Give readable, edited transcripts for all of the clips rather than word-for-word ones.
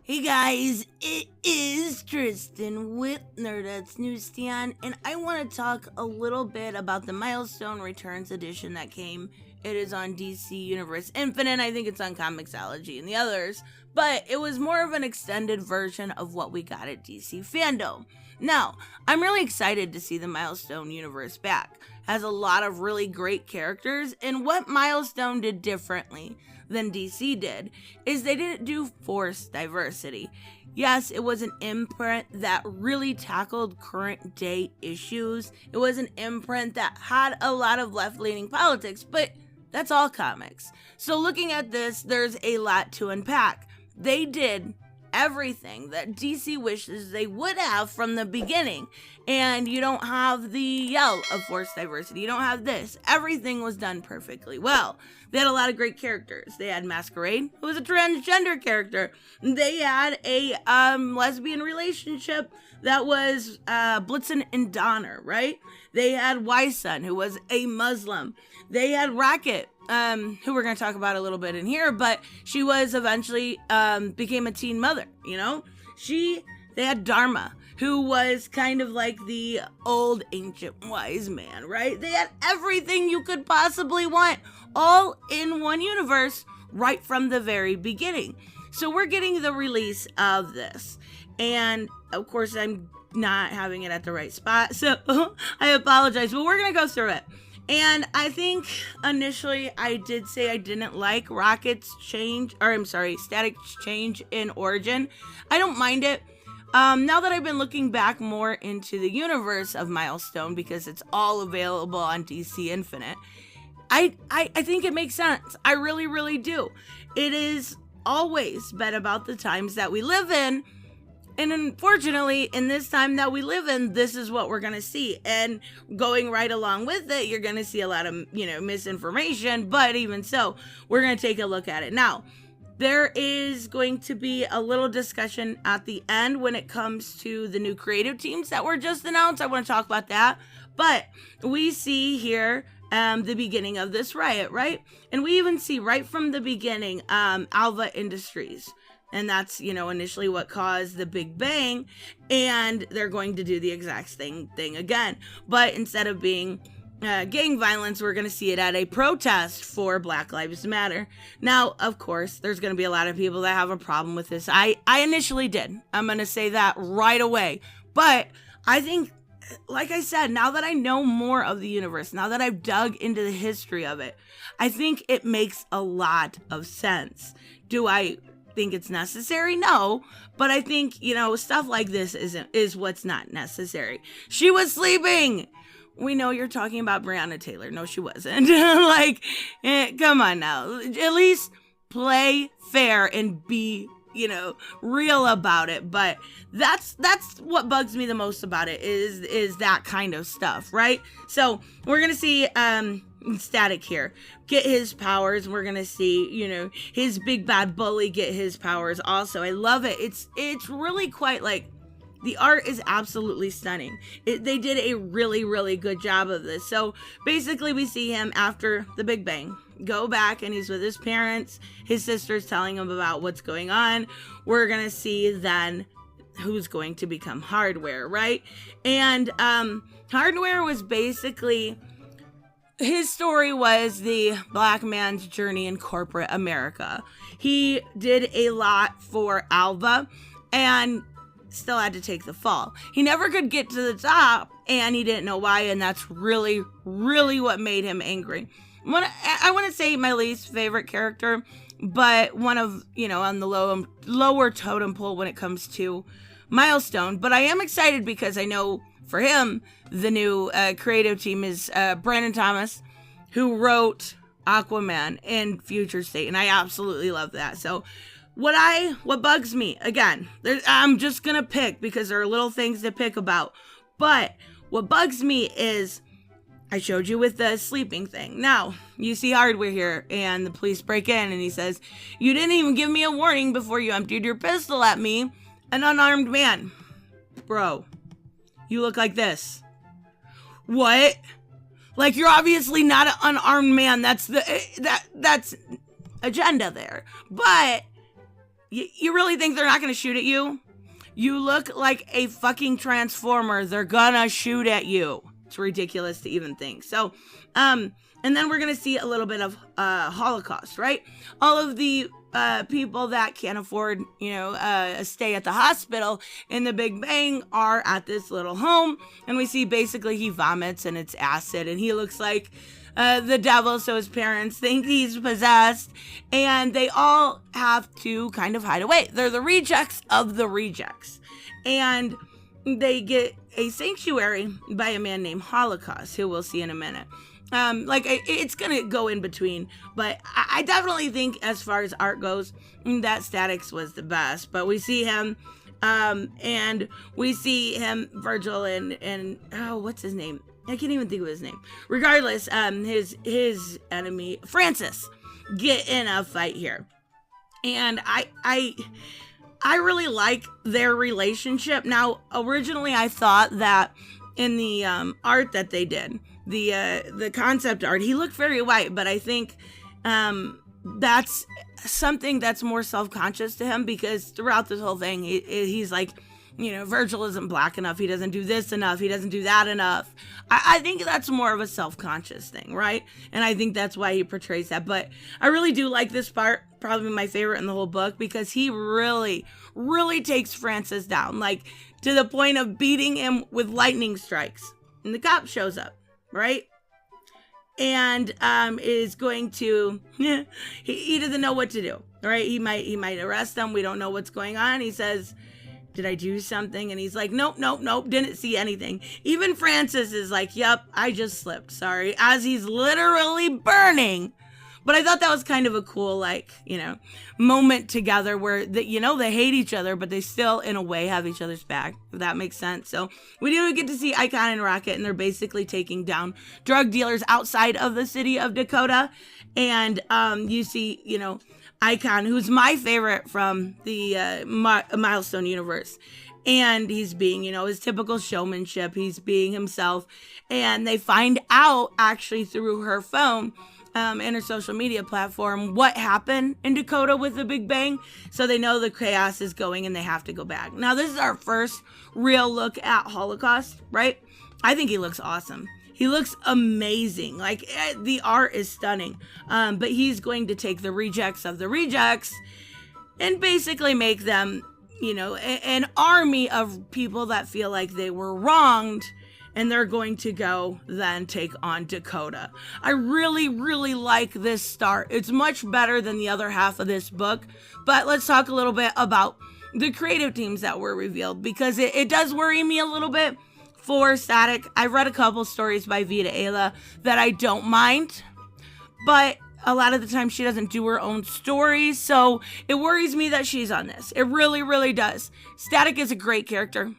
Hey guys, it is Tristan with That's NewsStand, and I want to talk a little bit about the Milestone Returns edition that came. It is on DC Universe Infinite. I think it's on Comixology and the others, but it was more of an extended version of what we got at DC Fandom. Now, I'm really excited to see the Milestone universe back. It has a lot of really great characters, and what Milestone did differently than DC did is they didn't do forced diversity. Yes, it was an imprint that really tackled current day issues. It was an imprint that had a lot of left-leaning politics, but that's all comics. So looking at this, there's a lot to unpack. They did everything that DC wishes they would have from the beginning. And you don't have the yell of forced diversity. You don't have this. Everything was done perfectly well. They had a lot of great characters. They had Masquerade, who was a transgender character. They had a lesbian relationship that was Blitzen and Donner, right? They had Wyson, who was a Muslim. They had Rocket, who we're going to talk about a little bit in here, but she was eventually became a teen mother, you know? They had Dharma, who was kind of like the old ancient wise man, right? They had everything you could possibly want, all in one universe, right from the very beginning. So we're getting the release of this. And of course, I'm not having it at the right spot, so I apologize, but we're going to go through it. And I think initially I did say I didn't like Static's change in origin. I don't mind it. Now that I've been looking back more into the universe of Milestone, because it's all available on DC Infinite, I think it makes sense. I really, really do. It is always been about the times that we live in. And unfortunately, in this time that we live in, this is what we're going to see. And going right along with it, you're going to see a lot of, misinformation. But even so, we're going to take a look at it. Now, there is going to be a little discussion at the end when it comes to the new creative teams that were just announced. I want to talk about that. But we see here the beginning of this riot, right? And we even see right from the beginning, Alva Industries. And that's, initially what caused the Big Bang. And they're going to do the exact same thing again. But instead of being gang violence, we're going to see it at a protest for Black Lives Matter. Now, of course, there's going to be a lot of people that have a problem with this. I initially did. I'm going to say that right away. But I think, like I said, now that I know more of the universe, now that I've dug into the history of it, I think it makes a lot of sense. Do I think it's necessary? No, but I think, stuff like this is what's not necessary. She was sleeping. We know you're talking about Breonna Taylor. No, she wasn't. Come on now. At least play fair and be, real about it. But that's what bugs me the most about it is that kind of stuff, right? So we're gonna see Static here get his powers. We're gonna see, his big bad bully get his powers also. I love it. It's really quite the art is absolutely stunning. They did a really, really good job of this. So basically we see him after the Big Bang go back and he's with his parents. His sister's telling him about what's going on. We're going to see then who's going to become Hardware, right? And Hardware was basically, his story was the black man's journey in corporate America. He did a lot for Alva and still had to take the fall. He never could get to the top and he didn't know why, and that's really, really what made him angry. I want to say my least favorite character, but one of, on the lower totem pole when it comes to Milestone. But I am excited because I know for him, the new creative team is Brandon Thomas, who wrote Aquaman and Future State, and I absolutely love that. So what bugs me, again, I'm just gonna pick because there are little things to pick about, but what bugs me is I showed you with the sleeping thing. Now, you see Hardware here, and the police break in, and he says, "You didn't even give me a warning before you emptied your pistol at me, an unarmed man." Bro, you look like this. What? You're obviously not an unarmed man. That's agenda there. But You really think they're not going to shoot at you? You look like a fucking transformer. They're gonna shoot at you. It's ridiculous to even think. So, and then we're gonna see a little bit of Holocaust, right? All of the people that can't afford, a stay at the hospital in the Big Bang are at this little home, and we see basically he vomits and it's acid, and he looks like the devil, so his parents think he's possessed, and they all have to kind of hide away. They're the rejects of the rejects, and they get a sanctuary by a man named Holocaust, who we'll see in a minute. It's gonna go in between, but I definitely think, as far as art goes, that Static's was the best. But we see him, and we see him, Virgil, and what's his name? I can't even think of his name. Regardless, his enemy Francis get in a fight here, and I really like their relationship. Now, originally, I thought that in the art that they did, the concept art, he looked very white, but I think that's something that's more self-conscious to him, because throughout this whole thing, he's like, Virgil isn't black enough. He doesn't do this enough. He doesn't do that enough. I think that's more of a self-conscious thing, right? And I think that's why he portrays that. But I really do like this part, probably my favorite in the whole book, because he really, really takes Francis down, like to the point of beating him with lightning strikes. And the cop shows up, right? And is going to, he doesn't know what to do, right? He might arrest them. We don't know what's going on. He says, did I do something? And he's like, nope, didn't see anything. Even Francis is like, yep, I just slipped, sorry, as he's literally burning. But I thought that was kind of a cool, moment together where, they hate each other, but they still, in a way, have each other's back, if that makes sense. So we do get to see Icon and Rocket, and they're basically taking down drug dealers outside of the city of Dakota. And you see, Icon, who's my favorite from the Milestone universe. And he's being, his typical showmanship. He's being himself. And they find out, actually, through her phone and her social media platform, what happened in Dakota with the Big Bang. So they know the chaos is going and they have to go back. Now, this is our first real look at Holocaust, right? I think he looks awesome. He looks amazing. Like, the art is stunning. But he's going to take the rejects of the rejects and basically make them, an army of people that feel like they were wronged. And they're going to go then take on Dakota. I really, really like this start. It's much better than the other half of this book. But let's talk a little bit about the creative teams that were revealed, because it does worry me a little bit. For Static, I've read a couple stories by Vita Ayla that I don't mind, but a lot of the time she doesn't do her own stories, so it worries me that she's on this. It really, really does. Static is a great character.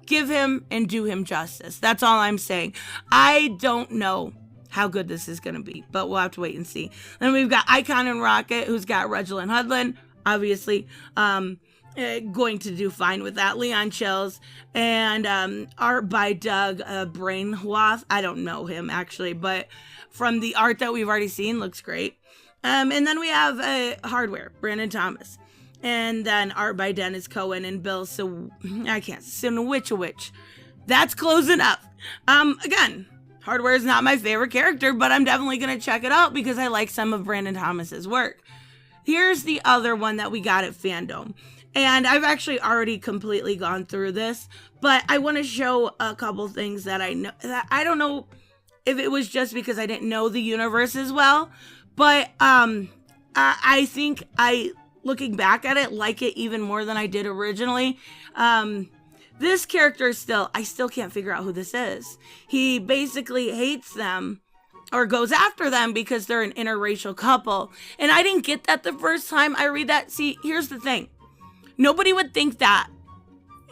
Give him and do him justice. That's all I'm saying. I don't know how good this is going to be, but we'll have to wait and see. Then we've got Icon and Rocket, who's got Regil and Hudlin, obviously. Going to do fine with that. Leon Chills and art by Doug Brainwath. I don't know him actually, but from the art that we've already seen, looks great. And then we have Hardware, Brandon Thomas, and then art by Dennis Cohen and Bill. So I can't. Sinowich. That's closing up. Again, Hardware is not my favorite character, but I'm definitely gonna check it out because I like some of Brandon Thomas's work. Here's the other one that we got at Fandom. And I've actually already completely gone through this, but I want to show a couple things that I know. That I don't know if it was just because I didn't know the universe as well, but I think looking back at it, like it even more than I did originally. This character I still can't figure out who this is. He basically hates them or goes after them because they're an interracial couple. And I didn't get that the first time I read that. See, here's the thing. Nobody would think that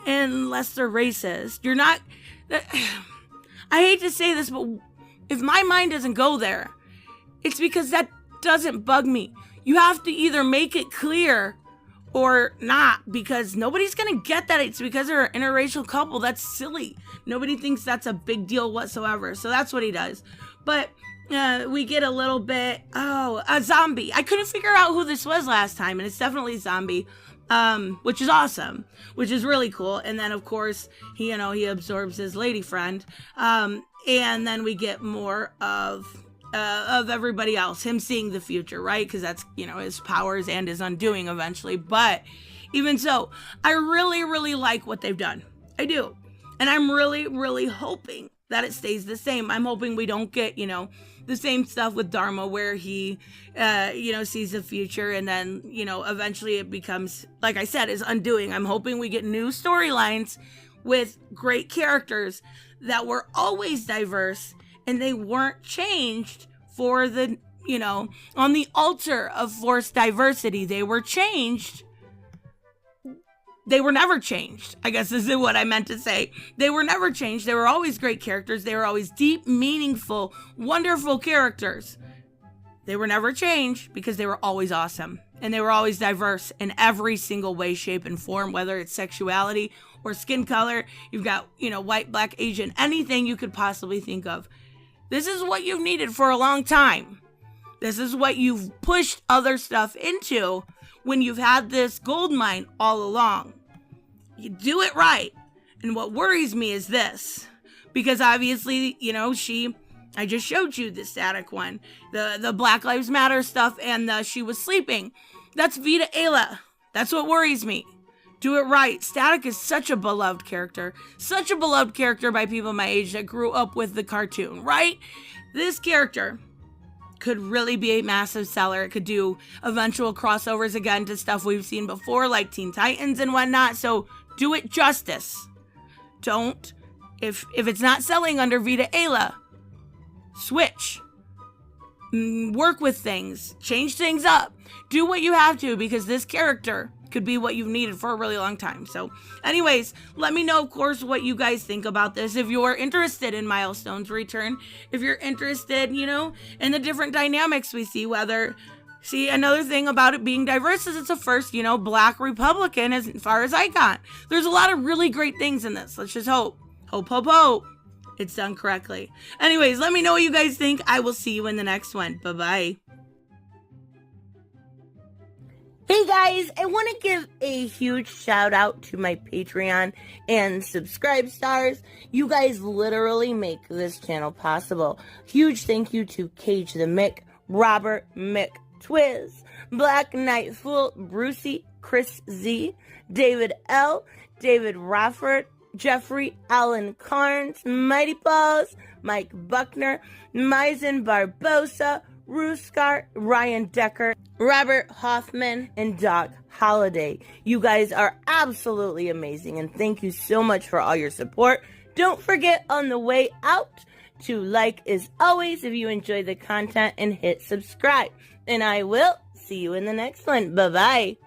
unless they're racist. You're not... I hate to say this, but if my mind doesn't go there, it's because that doesn't bug me. You have to either make it clear or not, because nobody's going to get that it's because they're an interracial couple. That's silly. Nobody thinks that's a big deal whatsoever. So that's what he does. But we get a little bit, a zombie. I couldn't figure out who this was last time, and it's definitely zombie, which is awesome, which is really cool. And then, of course, he absorbs his lady friend, and then we get more of everybody else, him seeing the future, right? Because that's, his powers and his undoing eventually. But even so, I really, really like what they've done. I do. And I'm really, really hoping that it stays the same. I'm hoping we don't get, the same stuff with Dharma where he, sees the future and then, eventually it becomes, like I said, is undoing. I'm hoping we get new storylines with great characters that were always diverse and they weren't changed for the, on the altar of forced diversity. They were changed. They were never changed, I guess is what I meant to say. They were never changed. They were always great characters. They were always deep, meaningful, wonderful characters. They were never changed because they were always awesome. And they were always diverse in every single way, shape, and form, whether it's sexuality or skin color. You've got, white, black, Asian, anything you could possibly think of. This is what you've needed for a long time. This is what you've pushed other stuff into when you've had this gold mine all along. You do it right. And what worries me is this. Because obviously, I just showed you the static one. The Black Lives Matter stuff and she was sleeping. That's Vita Ayla. That's what worries me. Do it right. Static is such a beloved character. Such a beloved character by people my age that grew up with the cartoon, right? This character could really be a massive seller. It could do eventual crossovers again to stuff we've seen before, like Teen Titans and whatnot. So do it justice. Don't, if it's not selling under Vita Ayla, switch. Work with things. Change things up. Do what you have to, because this character could be what you've needed for a really long time. So anyways, let me know, of course, what you guys think about this. If you're interested in Milestone's return, if you're interested, in the different dynamics we see, another thing about it being diverse is it's a first, black Republican as far as I got. There's a lot of really great things in this. Let's just hope. Hope, hope, hope. It's done correctly. Anyways, let me know what you guys think. I will see you in the next one. Bye-bye. Hey guys, I want to give a huge shout out to my Patreon and subscribe stars. You guys literally make this channel possible. Huge thank you to Cage the Mick, Robert Mick Twiz, Black Knight Fool, Brucey, Chris Z, David L, David Rafford, Jeffrey Allen Carnes, Mighty Balls, Mike Buckner, Maizen Barbosa, Ruskart, Ryan Decker, Robert Hoffman, and Doc Holliday. You guys are absolutely amazing, and thank you so much for all your support. Don't forget on the way out to like as always if you enjoy the content and hit subscribe. And I will see you in the next one. Bye-bye.